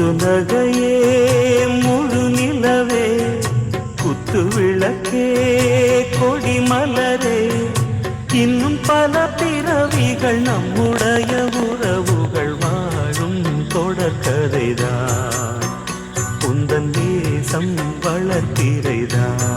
முத்து நகையே முழு நிலவே குத்து விளக்கே கொடி மலரே இன்னும் பல பிறவிகள் நம்முடைய உறவுகள் வாழும் தொடர்கதைதான் உந்தன் தேசம் வளர்த்திரைதான்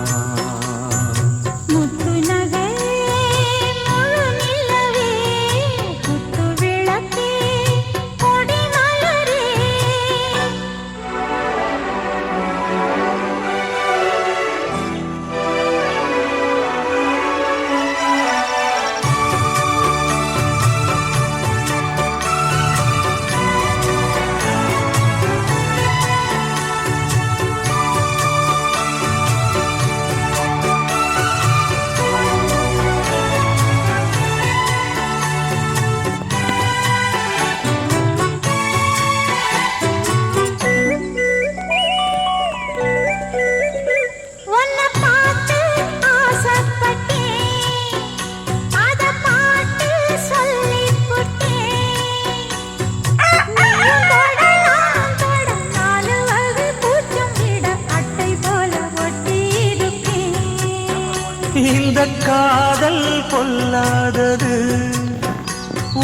இந்த காதல் கொல்லாதது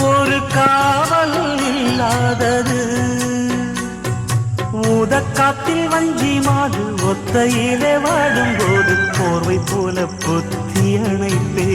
ஒரு காவல் இல்லாதது ஊதக்காத்தில் வஞ்சி மாது ஒத்தையிலே வாடும்போது போர்வை போல புத்தி அணைப்பே